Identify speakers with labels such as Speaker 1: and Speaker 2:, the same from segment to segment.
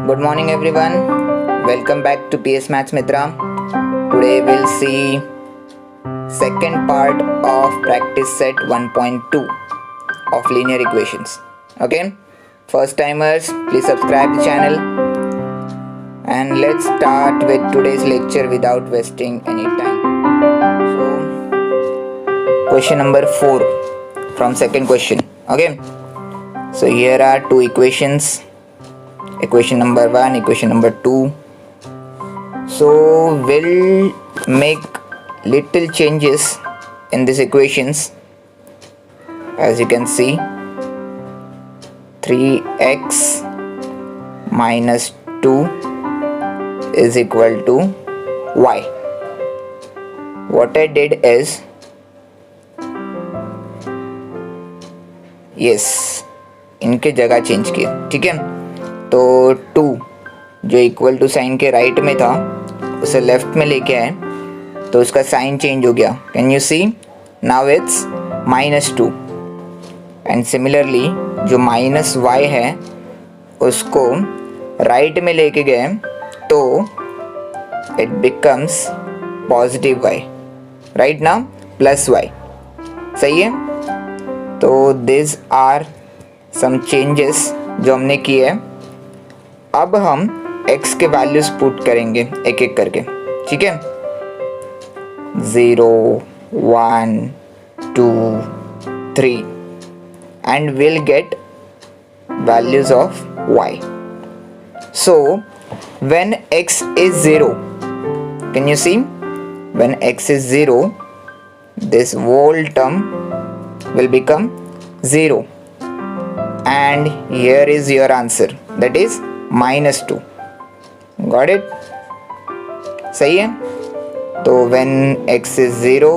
Speaker 1: Good morning everyone. Welcome back to PS Maths Mitra. Today we'll see second part of practice set 1.2 of linear equations. Okay? First timers, please subscribe the channel. And let's start with today's lecture without wasting any time. So, question number 4 from second question. Okay? So here are two equations. Equation number 1, equation number 2. So we'll make little changes in these equations. As you can see, 3x minus 2 is equal to y. What I did is, इनके जगह change किए. ठीक है, तो 2 जो equal to sign के right में था उसे लेफ्ट में लेके आए तो उसका साइन चेंज हो गया. Can you see? Now it's -2. And similarly जो -y है उसको राइट में लेके गए तो it becomes positive y. Right ना, +y. सही है. तो दिस आर सम चेंजेस जो हमने किए हैं. अब हम x के वैल्यूज पुट करेंगे एक एक करके. ठीक है, 0, 1, 2, 3 and we'll get values of y. So when x is 0, can you see? When x is 0, this whole term will become 0 and here is your answer, that is -2. Got it? सही है. तो when x is 0,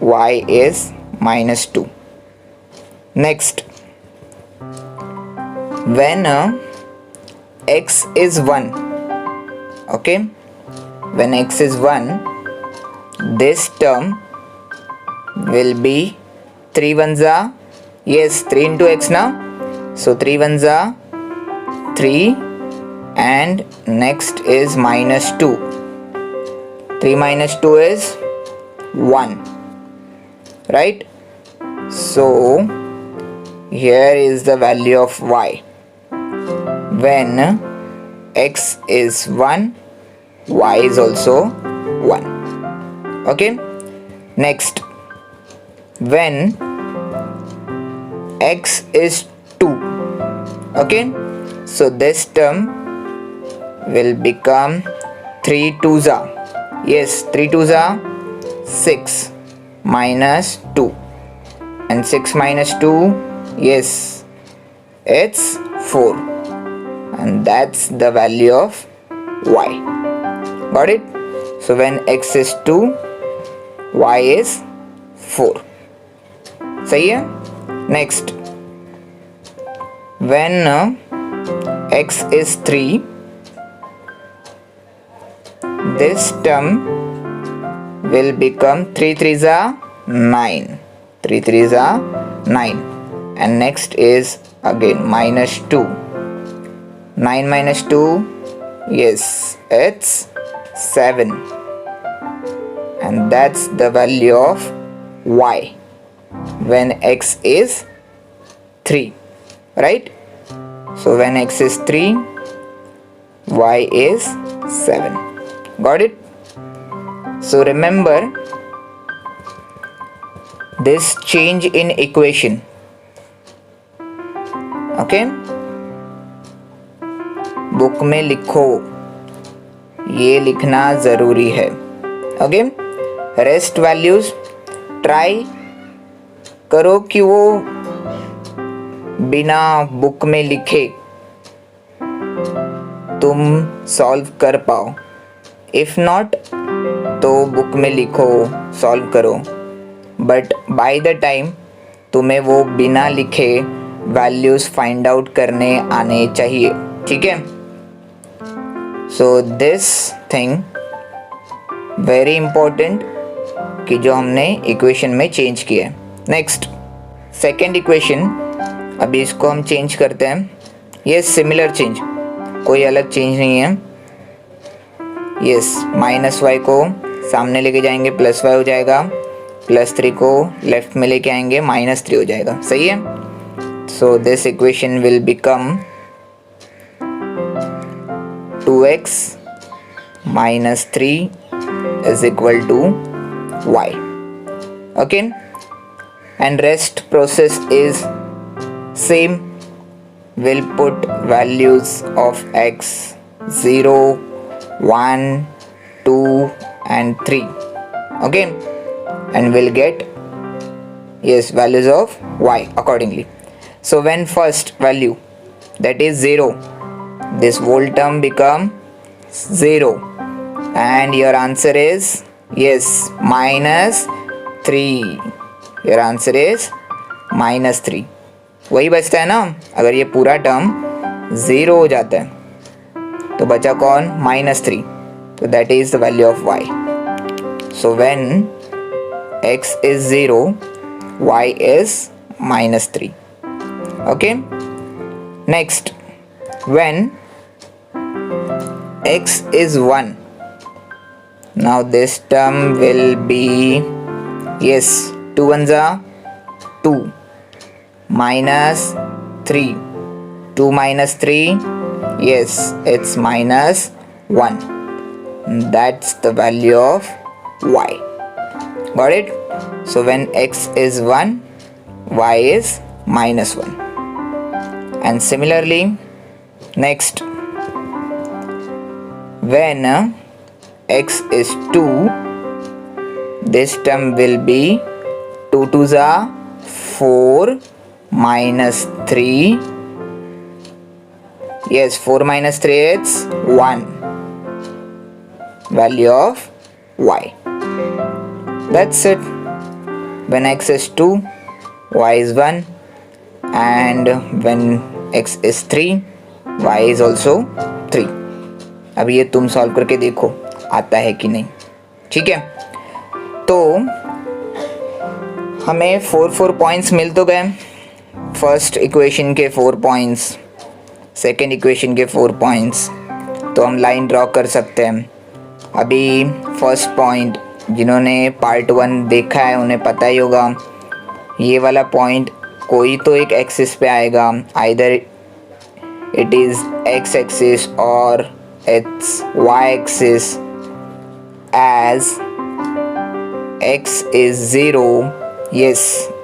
Speaker 1: y is -2. Next, when x is 1, okay, when x is 1, this term will be 3 ones are, yes, 3 into x now, so 3 ones are 3 and next is -2. 3 minus 2 is 1, right? So here is the value of y. When x is 1, y is also 1. Okay, next, when x is 2, okay, so this term will become 3 2s are, yes, 3 2s are 6 minus 2 and 6 minus 2, yes, it's 4 and that's the value of y. Got it? So when x is 2, y is 4. सही है. Next, when x is 3, this term will become 3 3s are 9. 3 3s are 9 and next is again -2. 9 minus 2, yes, it's 7 and that's the value of y when x is 3, right? So when x is 3, y is 7. Got it? So remember this change in equation. Okay, book में लिखो, ये लिखना ज़रूरी है. Okay, rest values try करो कि वो बिना बुक में लिखे तुम सॉल्व कर पाओ. इफ़ नॉट तो बुक में लिखो, सॉल्व करो, बट बाय द टाइम तुम्हें वो बिना लिखे वैल्यूज़ फाइंड आउट करने आने चाहिए. ठीक है. So this thing very important कि जो हमने इक्वेशन में चेंज किया है. नेक्स्ट, सेकेंड इक्वेशन, अभी इसको हम चेंज करते हैं. ये सिमिलर चेंज. कोई अलग चेंज नहीं है। यस, माइनस वाई को सामने लेके जाएंगे प्लस वाई हो जाएगा, प्लस 3 को लेफ्ट में लेके आएंगे -3 हो जाएगा। सही है। So this equation will become 2x -3 is equal to y. Okay, and rest process is same. We'll put values of x 0, 1, 2 and 3. Okay, and we'll get values of y accordingly. So when first value, that is 0, this whole term become 0 and your answer is -3. your answer is -3. वही बचता है ना। अगर ये पूरा term 0 हो जाता है तो बचा कौन? -3. तो that is the value of y. So when x is 0, y is -3. okay, next when x is 1, now this term will be 2 ones are 2 -3, 2 -3, it's -1. That's the value of y. Got it? So when x is 1, y is -1. And similarly, next when x is 2, this term will be 2 2s are 4 -3. 4 -3 is 1. Value of y. That's it. When x is 2, y is 1, and when x is 3, y is also 3. अब ये तुम solve करके देखो आता है कि नहीं। ठीक है, तो हमें 4 पॉइंट्स मिल तो गए। फर्स्ट इक्वेशन के 4 पॉइंट्स, सेकेंड इक्वेशन के 4 पॉइंट्स, तो हम लाइन ड्रॉ कर सकते हैं। अभी फर्स्ट पॉइंट, जिन्होंने पार्ट 1 देखा है उन्हें पता ही होगा, ये वाला पॉइंट कोई तो एक एक्सिस पे आएगा, either it is x axis और it's y axis. as x is 0,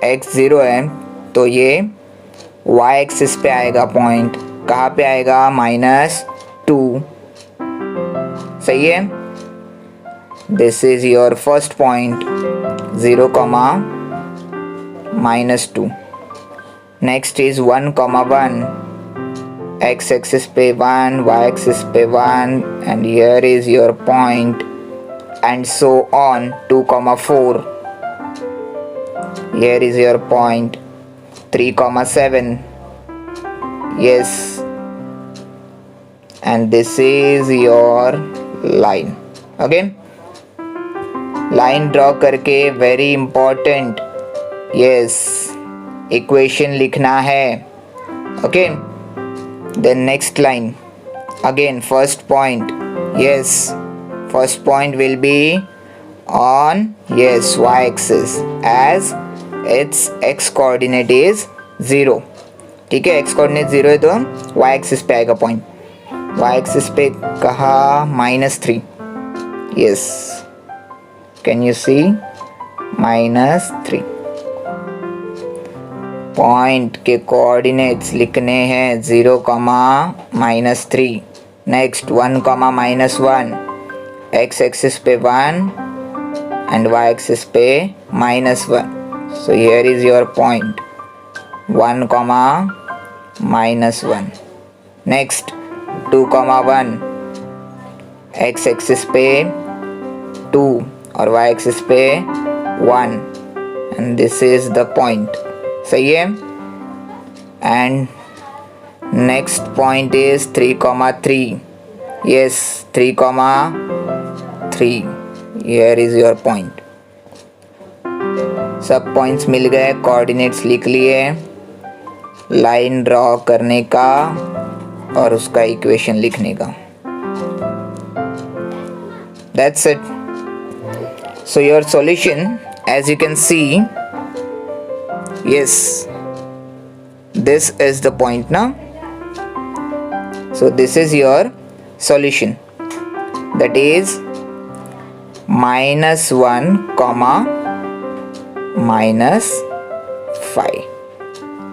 Speaker 1: x 0 है तो ये y axis पे आएगा पॉइंट। कहाँ पे आएगा? -2. सही है। This is your first point 0, -2. Next is 1, 1, x axis पे 1, y axis पे 1, and here is your point, and so on. 2, 4, here is your point. 3, 7, and this is your line. Okay, line draw करके very important, equation लिखना है। okay, then next line, again first point, first point will be on y axis, as its x coordinate is 0. ठीक है, x coordinate 0 है तो y axis पे आएगा point. y axis पे कहा? -3. can you see? -3. पॉइंट के कोऑर्डिनेट्स लिखने हैं 0, -3. नेक्स्ट 1, -1, x एक्सिस पे 1 एंड y एक्सिस पे -1. So here is your point 1, -1. Next 2, 1, x axis पे 2 और y एक्सिस पे 1, and this is the point. सही है। And next point is 3, 3. 3, 3. Here is your point. सब पॉइंट्स मिल गए, कोऑर्डिनेट्स लिख लिए। लाइन ड्रॉ करने का और उसका इक्वेशन लिखने का. That's it. So your solution, as you can see, yes, this is the point now. So this is your solution, that is -1, -5.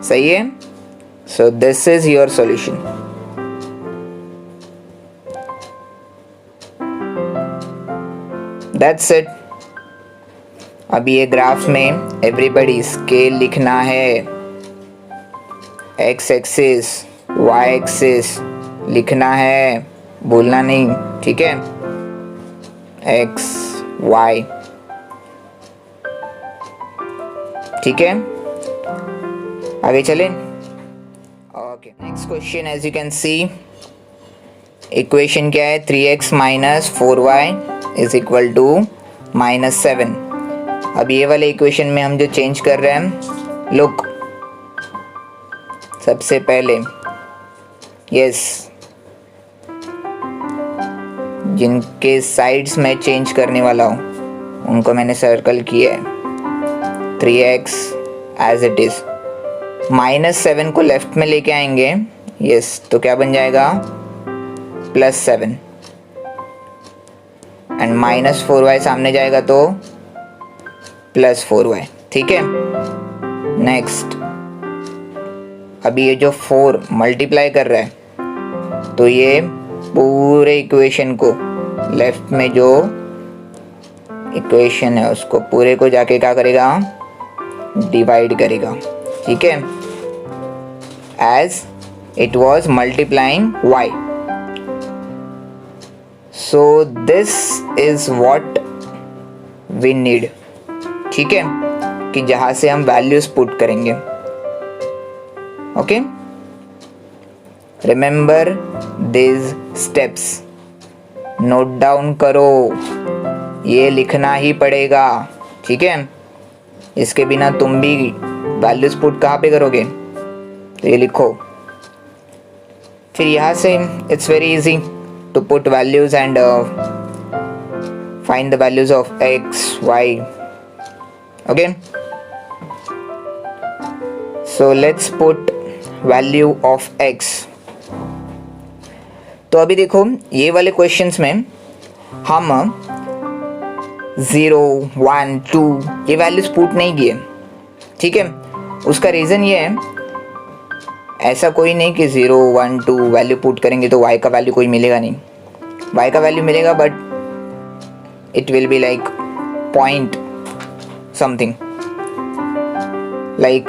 Speaker 1: सही है. So this is your solution. That's it. अभी ये ग्राफ में everybody scale लिखना है. X axis, Y axis लिखना है, बोलना नहीं. ठीक है. X y. ठीक है. आगे चलें. Okay. Next question, as you can see equation क्या है. 3x minus 4y is equal to -7. अब ये वाले इक्वेशन में हम जो चेंज कर रहे हैं, लुक, सबसे पहले यस, जिनके साइड्स में चेंज करने वाला हूँ उनको मैंने सर्कल किया है. 3x as it is. -7 को लेफ्ट में लेके आएंगे. यस, तो क्या बन जाएगा, +7. एंड -4y सामने जाएगा तो +4y. ठीक है. नेक्स्ट, अभी ये जो 4 मल्टीप्लाई कर रहा है, तो ये पूरे इक्वेशन को, लेफ्ट में जो इक्वेशन है उसको पूरे को जाके क्या करेगा, डिवाइड करेगा. ठीक है. As it was multiplying y. So this is what we need. ठीक है, कि जहां से हम वैल्यूज पुट करेंगे. Okay. Remember this steps, note down करो, ये लिखना ही पड़ेगा. ठीक है. इसके बिना तुम भी वैल्यूज पुट कहाँ पे करोगे, तो ये लिखो. फिर यहाँ से it's very easy to put values and find the values of x, y. Okay, so let's put value of x. तो अभी देखो ये वाले क्वेश्चंस में हम 0, 1, 2 ये वैल्यूज पुट नहीं किए. ठीक है. उसका रीज़न ये है, ऐसा कोई नहीं कि 0, 1, 2 वैल्यू पुट करेंगे तो y का वैल्यू कोई मिलेगा नहीं. y का वैल्यू मिलेगा, but it will be like point something. Like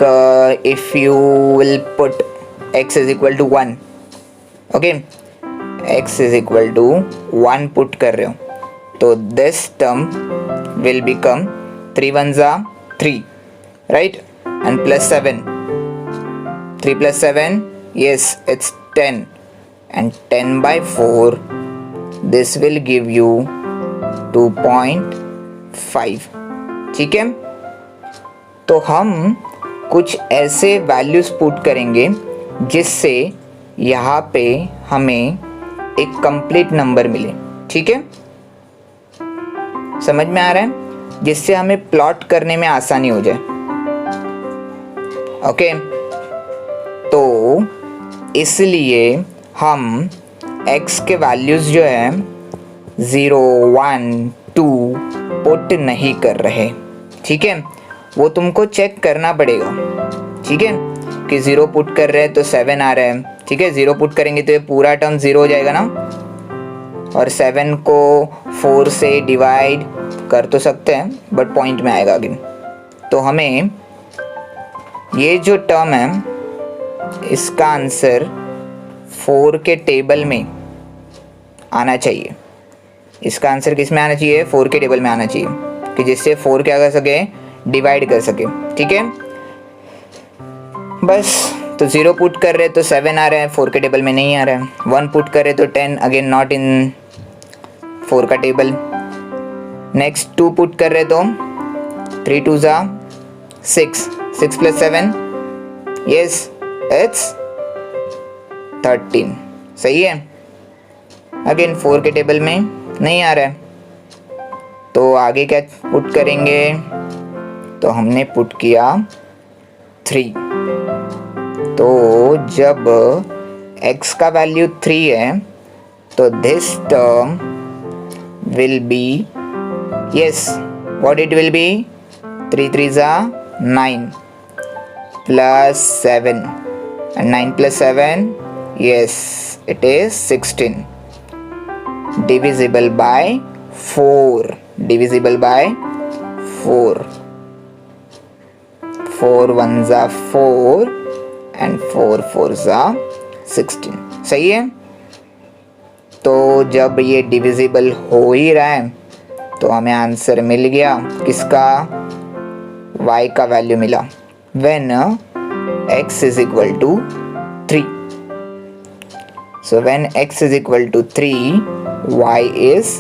Speaker 1: if you will put x is equal to 1. Okay. x is equal to 1 put कर रहे हो, तो this term will become 3 1s are 3, right, and +7. 3 + 7, yes, it's 10, and 10/4, this will give you 2.5. ठीक है. तो हम कुछ ऐसे वैल्यूज पुट करेंगे जिससे यहाँ पे हमें एक कंप्लीट नंबर मिले. ठीक है. समझ में आ रहा है, जिससे हमें प्लॉट करने में आसानी हो जाए. ओके. तो इसलिए हम x के वैल्यूज़ जो है 0, 1, 2 पुट नहीं कर रहे. ठीक है. वो तुमको चेक करना पड़ेगा. ठीक है, कि 0 पुट कर रहे हैं तो 7 आ रहा है. ठीक है. 0 पुट करेंगे तो ये पूरा टर्म 0 हो जाएगा ना, और 7 को 4 से डिवाइड कर तो सकते हैं, बट पॉइंट में आएगा अगेन. तो हमें ये जो टर्म है इसका आंसर 4 के टेबल में आना चाहिए. इसका आंसर किस में आना चाहिए, 4 के टेबल में आना चाहिए, कि जिससे 4 क्या कर सके, डिवाइड कर सके. ठीक है. बस, तो 0 पुट कर रहे तो 7 आ रहा है, 4 के टेबल में नहीं आ रहा है. 1 पुट कर रहे तो 10, अगेन नॉट इन 4 का टेबल. नेक्स्ट 2 पुट कर रहे तो 3 2s are 6, 6 + 7, yes, it's 13. सही है। अगेन 4 के टेबल में नहीं आ रहा है, तो आगे क्या पुट करेंगे? तो हमने पुट किया 3। तो जब x का वैल्यू 3 है तो this term will B, yes, what it will B? 3 3 जा 9 plus 7 and 9 plus 7, yes, it is 16, divisible by 4, divisible by 4, 4 1s are 4 and 4 4s are 16, सही है। तो जब ये डिविजिबल हो ही रहा है तो हमें आंसर मिल गया किसका? y का वैल्यू मिला when x is equal to 3. So when x is equal to 3, y is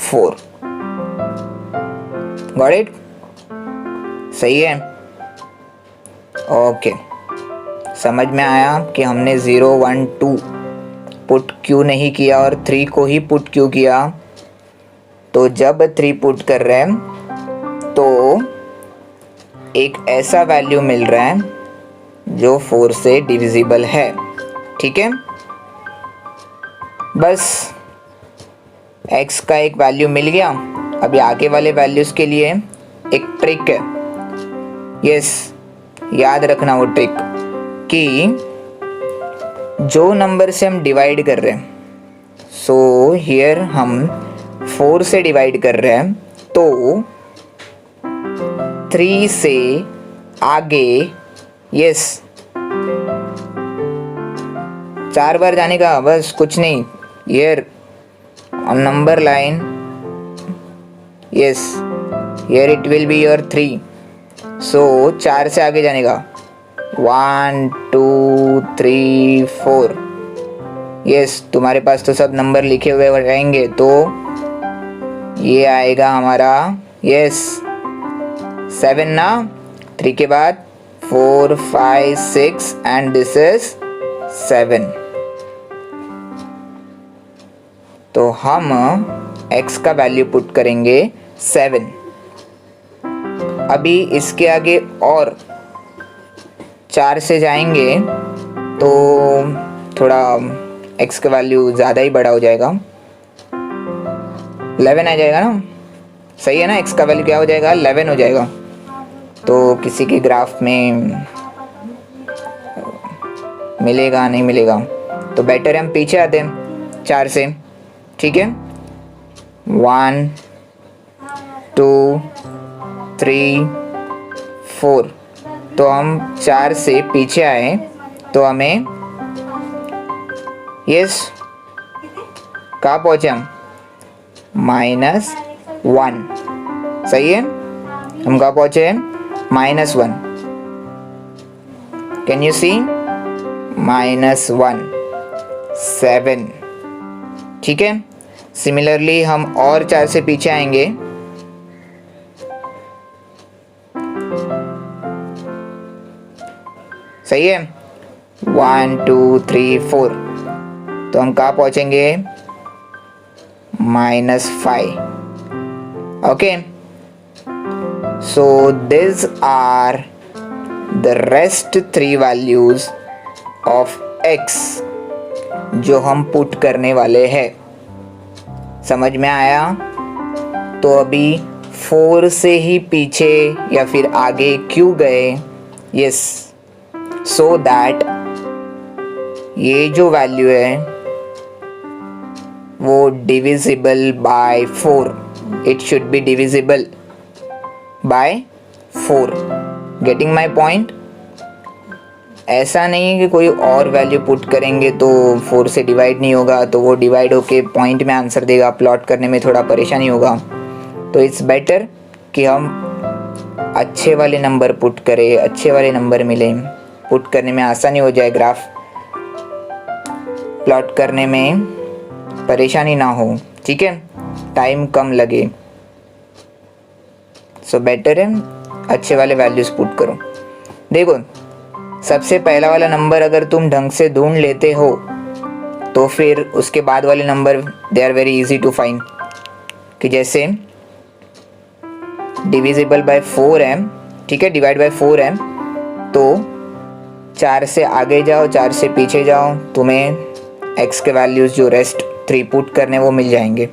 Speaker 1: 4. Got it? सही है। ओके, समझ में आया कि हमने 0 1 2 पुट क्यों नहीं किया और 3 को ही पुट क्यों किया? तो जब 3 पुट कर रहे हैं तो एक ऐसा वैल्यू मिल रहा है जो 4 से डिविजिबल है, ठीक है। बस x का एक वैल्यू मिल गया। अभी आगे वाले वैल्यूज़ के लिए एक ट्रिक है, यस, याद रखना वो ट्रिक कि जो नंबर से हम डिवाइड कर रहे हैं, सो हियर हम 4 से डिवाइड कर रहे हैं तो 3 से आगे, यस, 4 बार जाने का, बस कुछ नहीं। Here on number line, yes, here it will be your 3, सो 4 से आगे जाने का 1 2 3 4, यस, तुम्हारे पास तो सब नंबर लिखे हुए रहेंगे तो ये आएगा हमारा, यस, 7 ना। 3 के बाद 4 5 6 एंड दिस इज 7। तो हम x का वैल्यू पुट करेंगे 7। अभी इसके आगे और 4 से जाएंगे तो थोड़ा x का वैल्यू ज़्यादा ही बड़ा हो जाएगा, 11 आ जाएगा ना, सही है ना। x का वैल्यू क्या हो जाएगा? 11 हो जाएगा। तो किसी के ग्राफ में मिलेगा नहीं मिलेगा, तो बेटर हम पीछे आते हैं 4 से, ठीक है। 1 2 3 4, तो हम 4 से पीछे आए तो हमें, यस, कहाँ पहुँचे हम? -1, सही है। हम कहाँ पहुँचे? -1। कैन यू सी? -1 7, ठीक है। सिमिलरली हम और 4 से पीछे आएंगे, सही है। 1 2 3 4, तो हम कहाँ पहुँचेंगे? -5, okay. So these are the rest 3 values of x जो हम पुट करने वाले हैं। समझ में आया? तो अभी 4 से ही पीछे या फिर आगे क्यों गए? यस, सो दैट ये जो वैल्यू है वो divisible by 4, it should be divisible by 4। Getting my point? ऐसा नहीं है कि कोई और वैल्यू पुट करेंगे तो 4 से डिवाइड नहीं होगा, तो वो डिवाइड होके पॉइंट में आंसर देगा, प्लॉट करने में थोड़ा परेशानी होगा। तो इट्स बेटर कि हम अच्छे वाले नंबर पुट करें, अच्छे वाले नंबर मिले, पुट करने में आसानी हो जाए, ग्राफ प्लॉट करने में परेशानी ना हो, ठीक है, टाइम कम लगे। सो बेटर है अच्छे वाले वैल्यूज पुट करो। देखो, सबसे पहला वाला नंबर अगर तुम ढंग से ढूंढ लेते हो तो फिर उसके बाद वाले number they are very easy to find, कि जैसे डिविजिबल बाय 4m, ठीक है, डिवाइड बाय 4m, तो 4 से आगे जाओ 4 से पीछे जाओ, तुम्हें x के वैल्यूज़ जो रेस्ट 3 पुट करने वो मिल जाएंगे।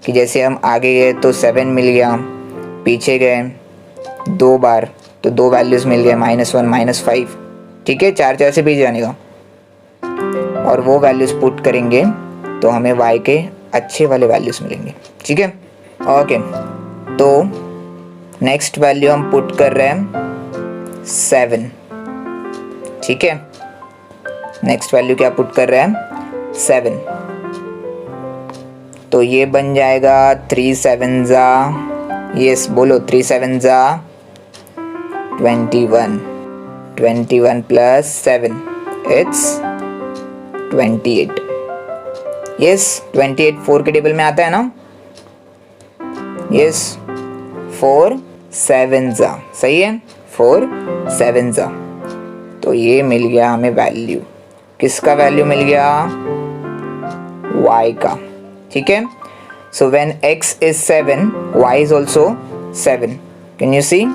Speaker 1: कि जैसे हम आगे गए तो 7 मिल गया, पीछे गए 2 बार तो 2 वैल्यूज़ मिल गए, -1 -5, ठीक है, 4 से पीछे जाने का, और वो वैल्यूज़ पुट करेंगे तो हमें y के अच्छे वाले वैल्यूज़ मिलेंगे, ठीक है। ओके, तो नेक्स्ट वैल्यू हम पुट कर रहे हैं 7, ठीक है। नेक्स्ट वैल्यू क्या पुट कर रहे हैं 7, तो ये बन जाएगा 3 7 जा, यस बोलो 3 7 जा 21, 21 प्लस 7 इट्स 28, यस 28 4 के टेबल में आता है ना, यस 4 7 जा, सही है, 4 7 जा। तो ये मिल गया हमें वैल्यू, किसका वैल्यू मिल गया, y का, ठीक है। So when x is 7, y is also 7, can you see?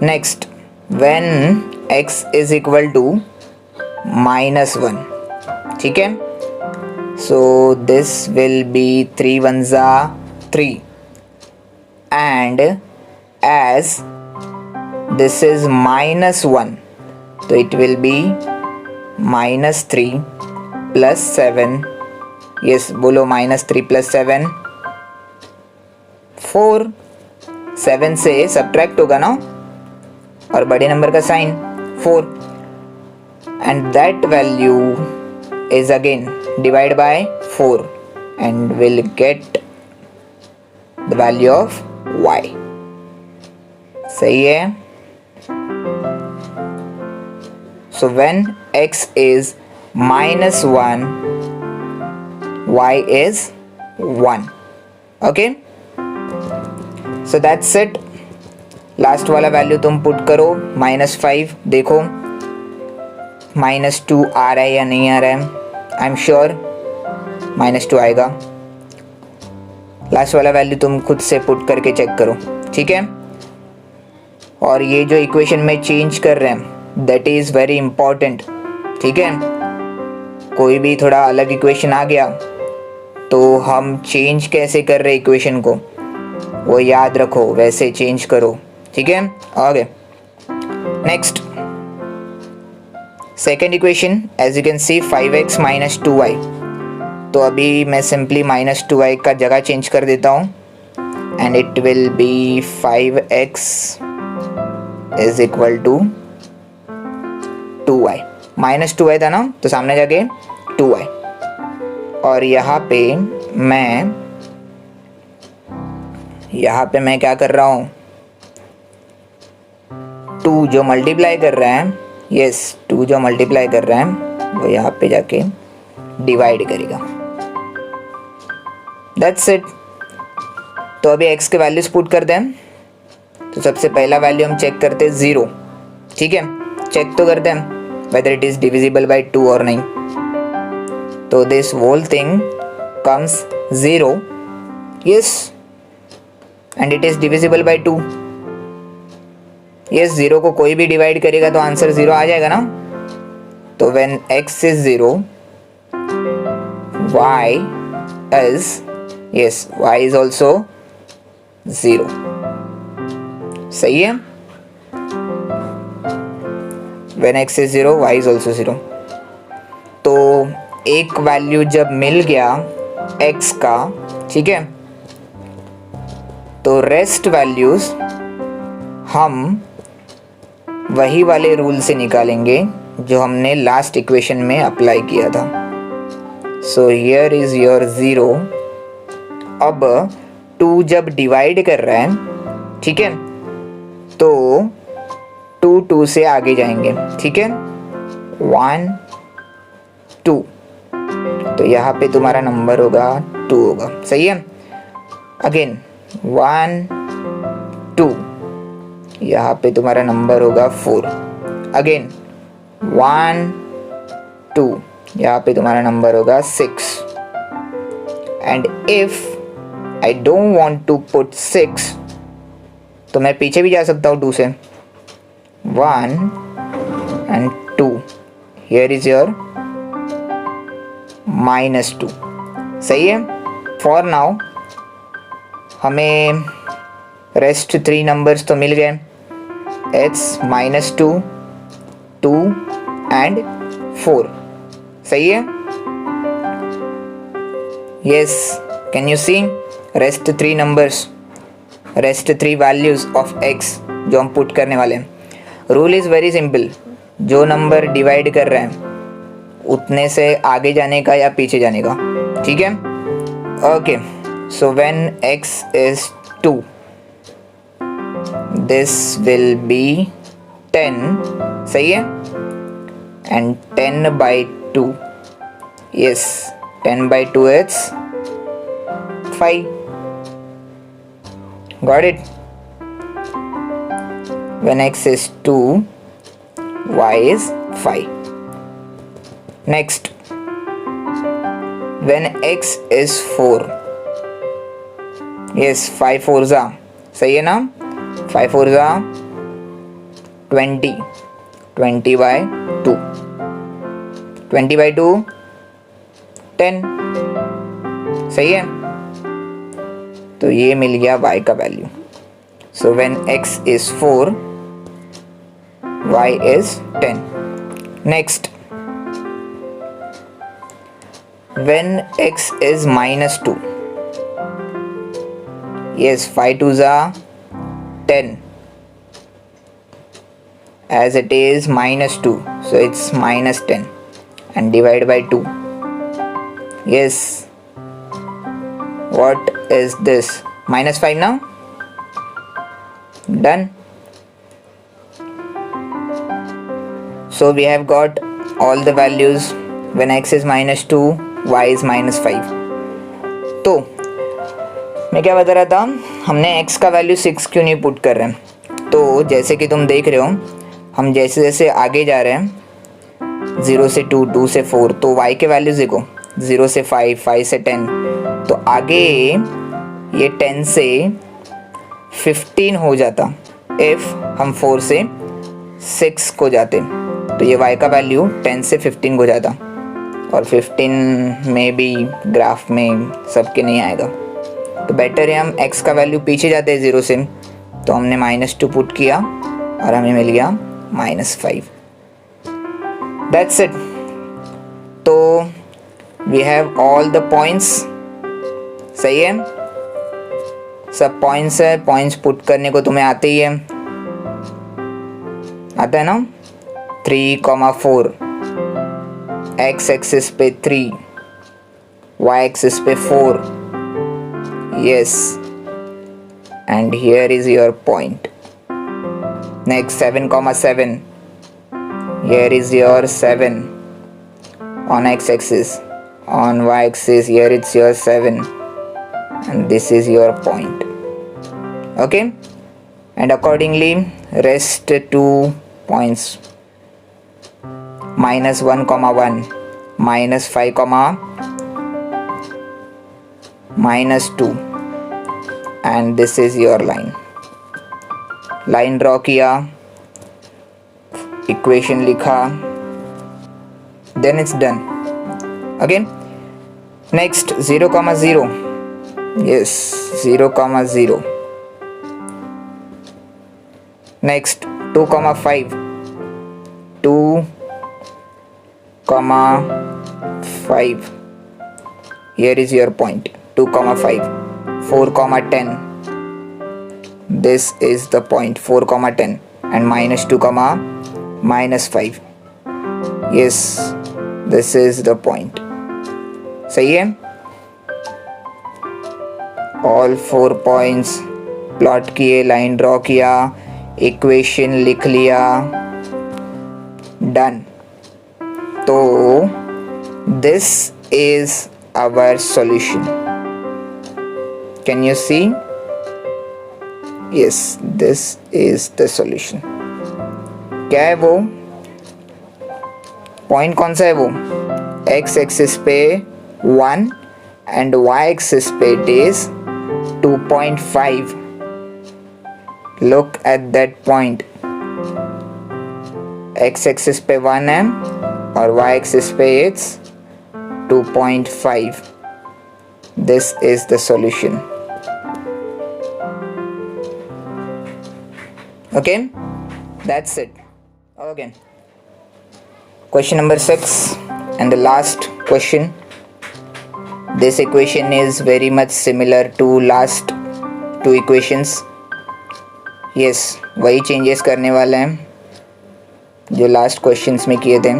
Speaker 1: Next, when x is equal to -1, ठीक है, so this will be 3 1s are 3, and as this is -1, so it will be -3 plus 7, yes बोलो -3 plus 7 4, 7 से subtract होगा ना, और बड़े number का sign 4, and that value is again divide by 4 and will get the value of y, सही है। So when x is -1, y is 1, okay, so that's it। Last वाला वैल्यू तुम पुट करो -5, देखो -2 आ रहा है या नहीं आ रहा है, आई एम श्योर -2 आएगा। लास्ट वाला वैल्यू तुम खुद से पुट करके चेक करो, ठीक है। और ये जो इक्वेशन में चेंज कर रहे हैं दैट इज़ वेरी इम्पॉर्टेंट, ठीक है। कोई भी थोड़ा अलग इक्वेशन आ गया तो हम चेंज कैसे कर रहे इक्वेशन को वो याद रखो, वैसे चेंज करो, ठीक है। Okay, next second equation, as you can see 5x - 2y, तो अभी मैं सिंपली -2y का जगह चेंज कर देता हूँ and it will be 5x is equal to 2y, -2y था ना तो सामने जाके 2y, और यहाँ पे मैं क्या कर रहा हूँ, 2 जो मल्टीप्लाई कर रहा है, यस 2 जो मल्टीप्लाई कर रहा है वो यहाँ पे जाके डिवाइड करेगा, दैट्स इट। तो अभी x के वैल्यूज पुट कर दें, तो सबसे पहला वैल्यू हम चेक करते हैं 0, ठीक है, चेक तो करते हैं whether it is divisible by 2 or नहीं, तो this whole thing comes 0, yes, and it is divisible by 2, yes, 0 को कोई भी डिवाइड करेगा तो आंसर 0 आ जाएगा ना। तो when x is 0, y is, yes, y is also 0, सही है। when x is 0, y is also 0, तो एक वैल्यू जब मिल गया x का, ठीक है, तो रेस्ट वैल्यूज हम वही वाले रूल से निकालेंगे जो हमने लास्ट इक्वेशन में अप्लाई किया था। So here is your 0। अब 2 जब डिवाइड कर रहा है, ठीक है, तो 2 से आगे जाएंगे, ठीक है, 1 2, तो यहाँ पे तुम्हारा नंबर होगा 2 होगा, सही है। अगेन 1 2, यहाँ पे तुम्हारा नंबर होगा 4, अगेन 1 2, यहाँ पे तुम्हारा नंबर होगा 6। And if I don't want to put 6 तो मैं पीछे भी जा सकता हूँ 2 से, 1 and 2. Here is your -2. सही है। फॉर नाउ हमें रेस्ट 3 नंबर्स तो मिल गए। It's -2, 2 and 4। सही है। Yes, can you see rest 3 numbers, rest 3 values of x जो हम पुट करने वाले हैं। रूल इज़ वेरी सिंपल, जो नंबर डिवाइड कर रहे हैं उतने से आगे जाने का या पीछे जाने का, ठीक है। Okay, so when x is 2 this will be 10, सही है। And 10/2, yes 10/2 is 5। Got it? When x is 2, y is 5. Next, when x is 4, yes 5 4s are, सही है ना। 5 4s are 20, 20/2, 20/2 10, सही है। तो ये मिल गया y का value. So when x is 4, y is 10। Next, when x is -2, yes 5 2s are 10, as it is -2, so it's -10 and divide by 2. Yes, what is this? -5 now. Done. So we have got all the values when x is -2, y is -5. तो मैं क्या बता रहा था, हमने x का value 6 क्यों नहीं पुट कर रहे हैं। तो जैसे कि तुम देख रहे हो, हम जैसे जैसे आगे जा रहे हैं 0 से 2, 2 से 4, तो y के वैल्यूज देखो 0 से 5, 5 से 10, तो आगे ये 10 से 15 हो जाता इफ़ हम 4 से 6 को जाते, तो ये y का वैल्यू 10 से 15 को जाता, और 15 में भी ग्राफ में सबके नहीं आएगा। तो बेटर है हम x का वैल्यू पीछे जाते हैं 0 से, तो हमने -2 पुट किया और हमें मिल गया -5। That's it. तो we have all the points, सही है। सब पॉइंट्स है, पॉइंट्स पुट करने को तुम्हें आते ही है, आता है ना। 3,4, x एक्सिस पे 3, y एक्सिस पे 4, yes, and here is your point. Next 7,7, here is your 7 on x axis, on y axis here it's your 7, and this is your point. Okay, and accordingly rest 2 points, -1, -1, -5, -2, and this is your line. Line draw किया, equation लिखा, then it's done. Okay, next 0, 0, yes 0, 0. Next 2, 5, 2, 5, here is your point 2, 5, 4, 10, this is the point 4, 10, and -2, -5, yes this is the point. सही है। all 4 points plot किए, line draw किया, equation लिख लिया, done. तो this is our solution, can you see, yes this is the solution. क्या है वो पॉइंट, कौन सा है वो, x एक्सिस पे 1 एंड y एक्सिस पे it is 2.5. Look at that point. x axis पे 1 है और y एक्सिस पे it's 2.5. This is the solution. Okay, that's it. Okay. Question number 6 and the last question. This equation is very much similar to last two equations. Yes, वही changes करने वाले हैं जो last questions में किए थे.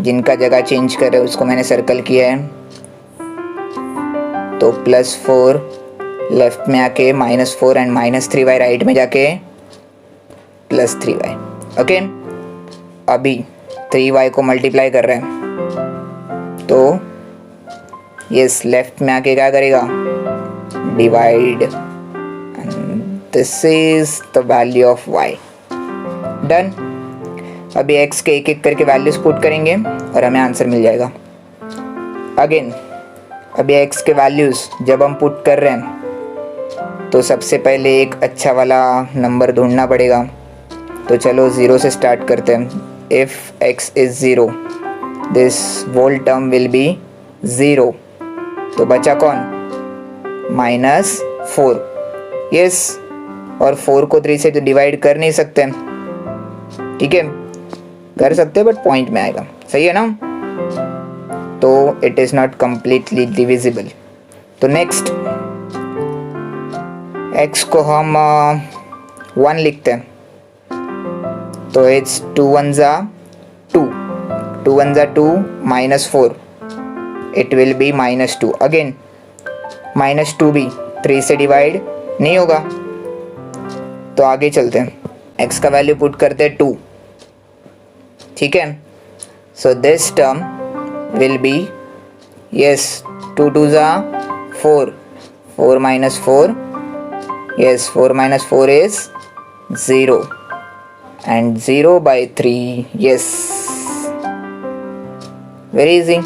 Speaker 1: जिनका जगह चेंज कर रहे हैं उसको मैंने सर्कल किया है. तो +4 लेफ्ट में आके -4 एंड -3y राइट में जाके +3y. ओके, अभी 3y को मल्टीप्लाई कर रहे हैं तो यस लेफ्ट में आके क्या करेगा, divide, and this is the value of y. Done. अभी x के एक एक करके वैल्यूज पुट करेंगे और हमें आंसर मिल जाएगा. अगेन अभी x के वैल्यूज जब हम पुट कर रहे हैं तो सबसे पहले एक अच्छा वाला नंबर ढूंढना पड़ेगा. तो चलो 0 से स्टार्ट करते हैं. If x is 0 this whole term will be 0. तो बचा कौन, -4. यस, और 4 को 3 से तो डिवाइड कर नहीं सकते. ठीक है, कर सकते हैं बट पॉइंट में आएगा. सही है ना. तो it is not completely divisible. तो नेक्स्ट x को हम 1 लिखते हैं. तो it's 2 1s are 2, 2 1s are 2, -4 it will be -2. Again -2 भी 3 से डिवाइड नहीं होगा. तो आगे चलते हैं. x का वैल्यू पुट करते हैं 2. ठीक है. So this term will B, yes 2 2s are 4, 4 - 4, yes 4 - 4 is 0 and 0/3. yes, very easy.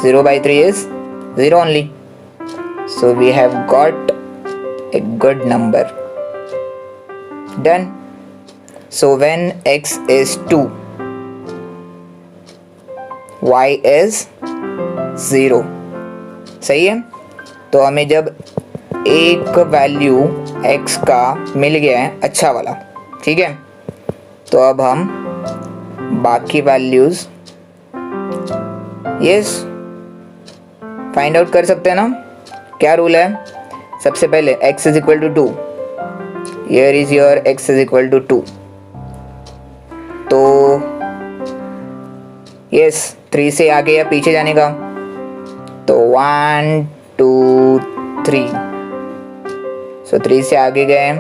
Speaker 1: 0/3 is 0 only. So we have got a good number. Done. So when x is 2, y is 0. सही है. तो हमें जब एक वैल्यू x का मिल गया है अच्छा वाला, ठीक है, तो अब हम बाकी वैल्यूज यस फाइंड आउट कर सकते हैं ना. क्या रूल है, सबसे पहले x is equal to 2. Here is your x is equal to 2. तो यस 3 से आगे या पीछे जाने का. तो 1 2 3. सो 3 से आगे गए,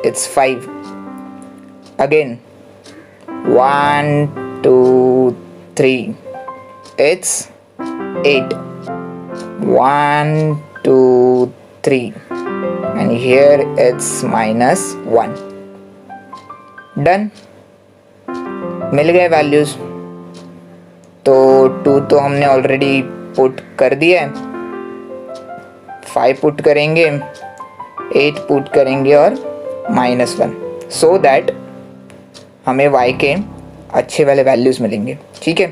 Speaker 1: it's 5. Again 1 2 3, it's 8. 1 2 3 and here it's -1. Done. मिल गए वैल्यूज. तो 2 तो हमने ऑलरेडी पुट कर दिया है. 5 पुट करेंगे, 8 पुट करेंगे और -1, सो दैट हमें y के अच्छे वाले वैल्यूज मिलेंगे. ठीक है.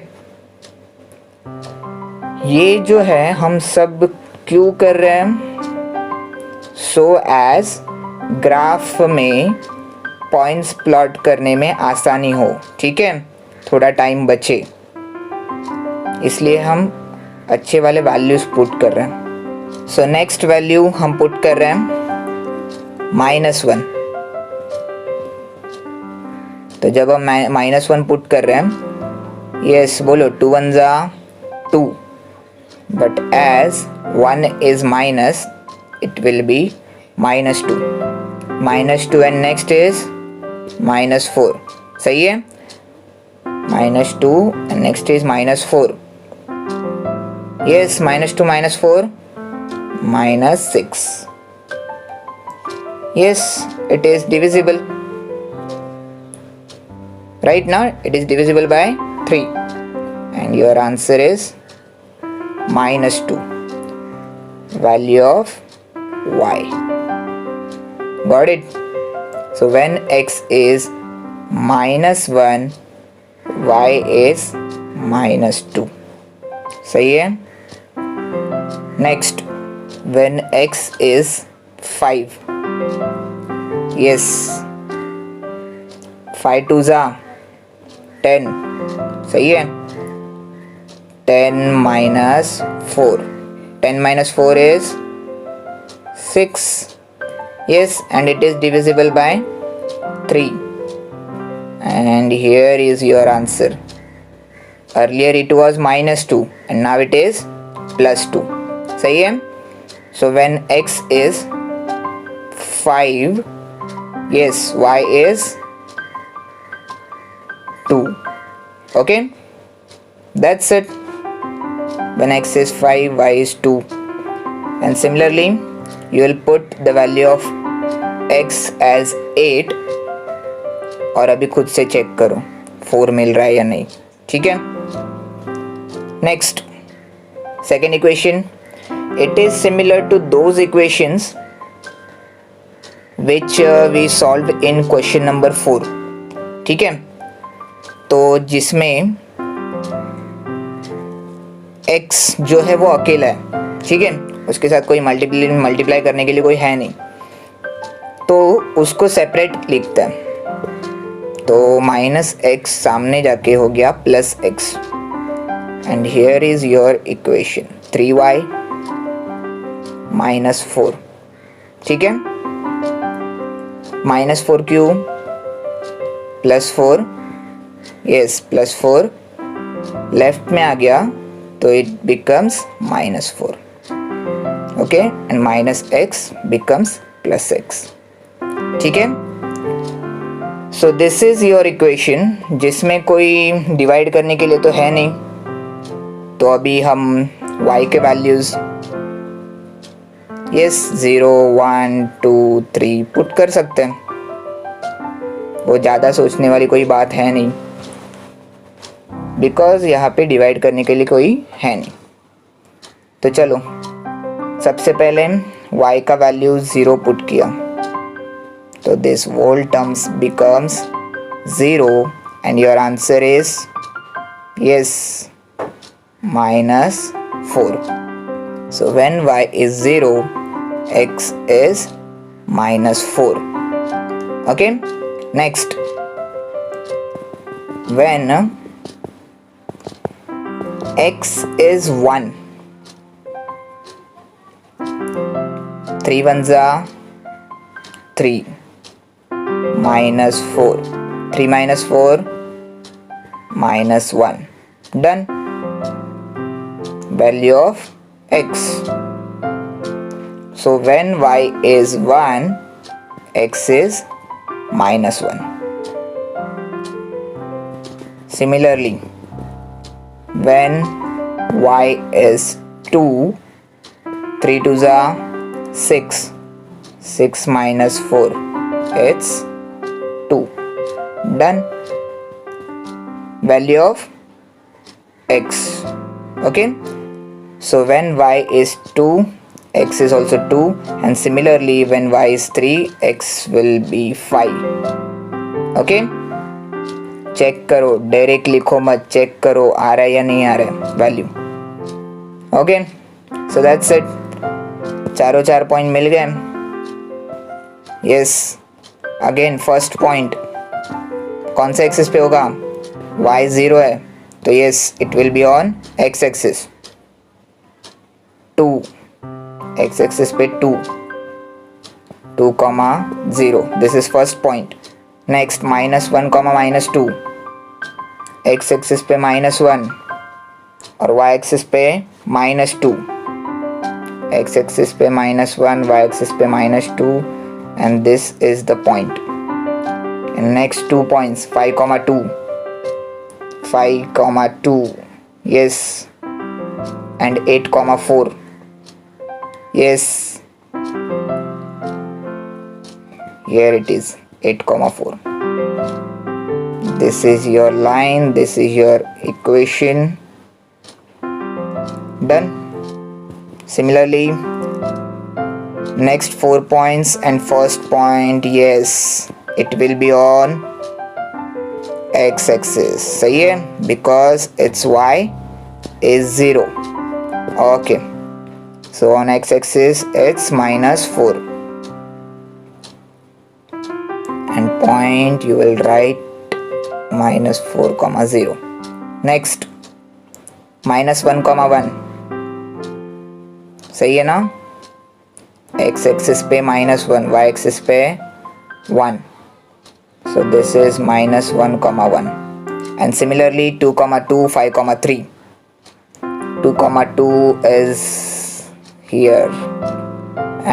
Speaker 1: ये जो है हम सब क्यों कर रहे हैं, सो एज ग्राफ में पॉइंट्स प्लॉट करने में आसानी हो. ठीक है, थोड़ा टाइम बचे, इसलिए हम अच्छे वाले वैल्यूज पुट कर रहे हैं. सो नेक्स्ट वैल्यू हम पुट कर रहे हैं -1. तो जब हम -1 पुट कर रहे हैं, यस बोलो 2 1s are 2, but as 1 is minus it will be -2. -2 and next is -4. सही है. -2 and next is -4. yes -2 -4 -6. yes, it is divisible. Right now it is divisible by 3 and your answer is -2, value of y. Got it? So when x is -1, y is -2. सही है? Next, when x is 5, yes, 5 2s are 10, सही है? 10 minus 4, 10 minus 4 is 6, yes, and it is divisible by 3, and here is your answer. Earlier it was -2 and now it is +2. सही है? So when x is 5, yes, y is 2. Okay, that's it. When x is 5, y is 2. And similarly you will put the value of x as 8 और अभी खुद से check करो 4 मिल रहा है या नहीं. ठीक है? Next, second equation, it is similar to those equations which we solved in question number 4. ठीक है? तो जिसमें x जो है वो अकेला है, ठीक है, उसके साथ कोई मल्टीप्लाई करने के लिए कोई है नहीं, तो उसको सेपरेट लिखता है. तो -x सामने जाके हो गया +x, and here is your equation 3y -4. ठीक है? -4 क्यों? +4, yes, +4 लेफ्ट में आ गया तो it becomes -4. okay, and -x becomes +x. ठीक है? So this is your equation जिसमें कोई डिवाइड करने के लिए तो है नहीं, तो अभी हम y के वैल्यूज यस 0 1 2 3 पुट कर सकते हैं. वो ज़्यादा सोचने वाली कोई बात है नहीं, बिकॉज यहाँ पे डिवाइड करने के लिए कोई है नहीं. तो चलो सबसे पहले y का वैल्यू 0 पुट किया, तो this whole terms becomes 0 and your answer is yes -4. So when y is 0, x is -4. Okay, next, when x is 1, 3 ones are 3, -4, 3 minus 4 -1, done. Value of x. So when y is 1, x is -1. Similarly, when y is 2, 3 2s are 6, 6 minus 4, it's 2. Done. Value of x. Okay, so when y is 2, x is also 2, and similarly when y is 3, x will be 5. okay, check करो, direct लिखो मत, check करो आ रहा है या नहीं आ रहा है value. Okay, so that's it. चारों 4 पॉइंट मिल गए. यस, अगेन फर्स्ट पॉइंट कौन सा एक्सिस पे होगा? y 0 है तो yes it will be on x axis. 2 x axis पे 2 0, this is first point. Next -1, -2 x axis पे -1 और y एक्सिस पे -2. x एक्सिस पे -1, y एक्सिस पे -2, and this is the point. And next 2 points 5, 2, yes, and 8, 4, yes, here it is 8, 4. This is your line, this is your equation. Done. Similarly, next 4 points and first point, yes, it will be on x axis. सही है, because its y is 0. Okay, so on x axis it's -4 and point you will write -4, 0. Next, -1, 1. सही है ना, x axis पे -1, y axis पे 1. So this is -1, 1. And similarly 2, 2, 5, 3. 2, 2 is here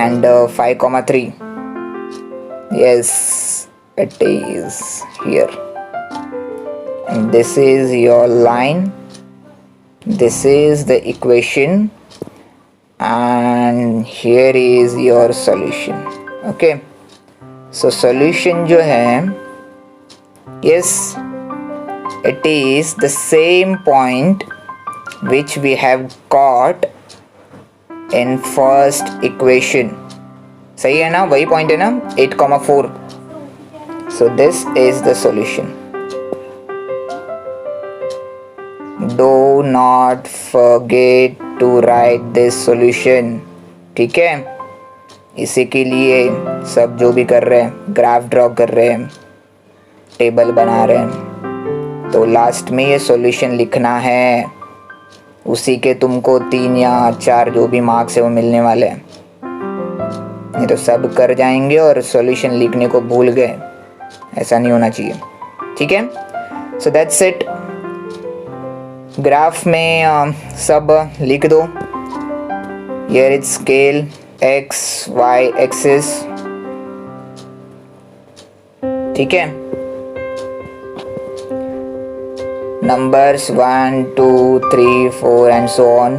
Speaker 1: and 5, 3. Yes, it is here. And this is your line. This is the equation. And here is your solution. Okay. So solution जो है, yes, it is the same point which we have got in first equation. सही है ना, वही point है ना, 8, 4. So this is the solution. Do not forget to write this solution. ठीक है, इसी के लिए सब जो भी कर रहे हैं, ग्राफ ड्रॉ कर रहे हैं, टेबल बना रहे हैं, तो लास्ट में ये सॉल्यूशन लिखना है. उसी के तुमको 3 या 4 जो भी मार्क्स है वो मिलने वाले हैं. नहीं तो सब कर जाएंगे और सॉल्यूशन लिखने को भूल गए. ऐसा नहीं होना चाहिए. ठीक है, सो दैट्स इट. ग्राफ में सब लिख दो. Here is scale x y axis. ठीक है, numbers 1, 2, 3, 4 and so on.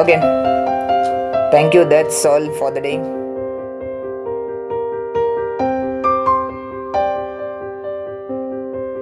Speaker 1: Okay, thank you, that's all for the day.